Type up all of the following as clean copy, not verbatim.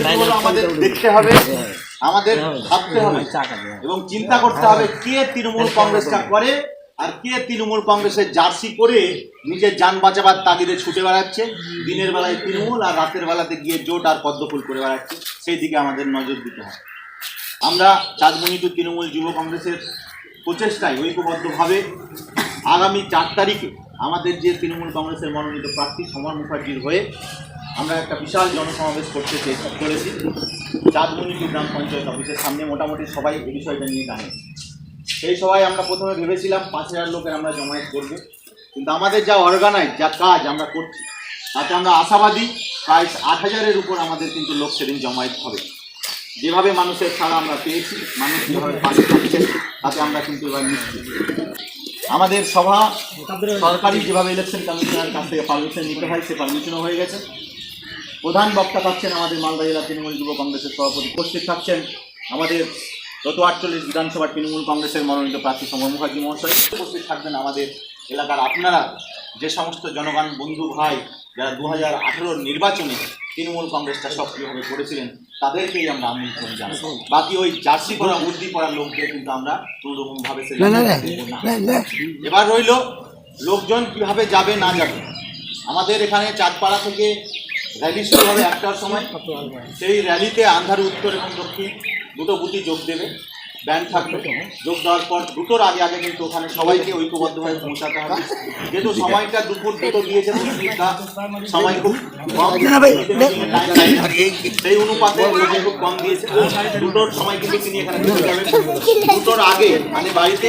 সেগুলো আমাদের দেখতে হবে, আমাদের ভাবতে হবে এবং চিন্তা করতে হবে কে তৃণমূল কংগ্রেসটা করে আর কে তৃণমূল কংগ্রেসের জার্সি করে নিজের যান বাঁচাবার তাগিদে ছুটে বেড়াচ্ছে, দিনের বেলায় তৃণমূল আর রাতের বেলাতে গিয়ে জোট আর পদ্মফুল করে বেড়াচ্ছে। সেই দিকে আমাদের নজর দিতে হবে। আমরা চাঁদমণি টু তৃণমূল যুব কংগ্রেসের প্রচেষ্টায় ঐক্যবদ্ধভাবে আগামী 4 তারিখে আমাদের যে তৃণমূল কংগ্রেসের মনোনীত প্রার্থী সমর মুখার্জির হয়ে আমরা একটা বিশাল জনসমাবেশ করতে চলেছি চাঁদমণি টু গ্রাম পঞ্চায়েত অফিসের সামনে। মোটামুটি সবাই এই বিষয়টা নিয়ে জানে। সেই সবাই আমরা প্রথমে ভেবেছিলাম 5000 লোকের আমরা জমায়েত করব, কিন্তু আমাদের যা অর্গানাইজ যা কাজ আমরা করছি তাতে আমরা আশাবাদী প্রায় 8000-এর উপর আমাদের কিন্তু লোক সেদিন জমায়েত হবে। যেভাবে মানুষের ছাড়া আমরা পেয়েছি, মানুষ যেভাবে পাশে থাকছেন তাতে আমরা কিন্তু এবার নিশ্চিত। আমাদের সভা সরকারি যেভাবে ইলেকশন কমিশনের কাছ থেকে পারমিশন নিতে হয় সে পারমিশনও হয়ে গেছে। প্রধান বক্তা থাকছেন আমাদের মালদা জেলা তৃণমূল যুব কংগ্রেসের সভাপতি, উপস্থিত থাকছেন আমাদের গত 48 বিধানসভা তৃণমূল কংগ্রেসের মনোনীত প্রার্থী সমর মুখার্জি মহাশয়, উপস্থিত থাকবেন আমাদের এলাকার আপনারা যে সমস্ত জনগণ বন্ধু ভাই যারা 2018-র নির্বাচনে তৃণমূল কংগ্রেসটা সক্রিয়ভাবে করেছিলেন তাদেরকেই আমরা আমন্ত্রণ জানাবো। বাকি ওই জার্সি করা উর্দি করা লোকদের কিন্তু আমরা কোনোরকমভাবে এবার রইল লোকজন কিভাবে যাবে না যাবে। আমাদের এখানে চাঁদপাড়া থেকে র্যালি শুরু হবে 1টার সময়। সেই র্যালিতে আন্ধার উত্তর এবং দক্ষিণ দুটো বুথই যোগ দেবে, ব্যান্ড থাকবে। যোগ দেওয়ার পর 2টোর আগে কিন্তু ওখানে সবাইকে ঐক্যবদ্ধভাবে পৌঁছাতে হবে। যেহেতু সময়টা দুপুর 2টো দিয়েছে, সময় খুব কম, সেই অনুপাতে সময় খুব কম দিয়েছে। 2টোর সময় কিন্তু তিনি এখানে ঢুকে যাবেন। 2টোর আগে মানে বাড়িতে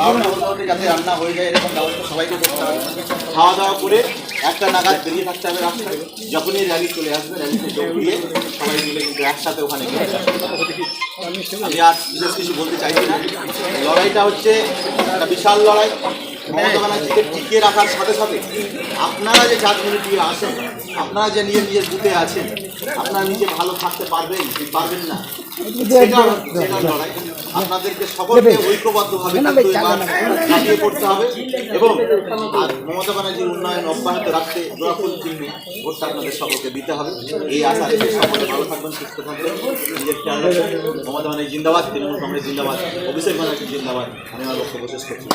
12টা যাতে রান্না হয়ে যায় এরকম ব্যবস্থা সবাইকে করতে হবে। খাওয়া দাওয়া করে 1টা নাগাদ বেরিয়ে থাকতে হবে রাস্তায়। যখনই র্যালি চলে আসবে র্যালিতে যোগ দিয়ে সবাই মিলে কিন্তু একসাথে ওখানে গিয়ে আমি আর বিশেষ কিছু বলতে চাইছি না। লড়াইটা হচ্ছে একটা বিশাল লড়াই। মমতা ব্যানার্জিকে টিকিয়ে রাখার সাথে সাথে আপনারা যে চাঁদমণি দিয়ে আসেন, আপনারা যে নিজের বুথে আছেন, আপনারা নিজে ভালো থাকতে পারবেন কি পারবেন না সেটা লড়াই। আপনাদেরকে সকলকে ঐক্যবদ্ধভাবে কাটিয়ে করতে হবে এবং মমতা ব্যানার্জির উন্নয়ন অব্যাহত রাখতে জোড়াফুল চিহ্নে ভোটটা আপনাদের সকলকে দিতে হবে। এই আশা রেখে সকলে ভালো থাকবেন, সুস্থ থাকবেন, নিজের খেয়াল রাখবেন। মমতা ব্যানার্জি জিন্দাবাদ, তৃণমূল কংগ্রেস জিন্দাবাদ, অভিষেক ব্যানার্জি জিন্দাবাদ। আমি আমার বক্তব্য শেষ করছি।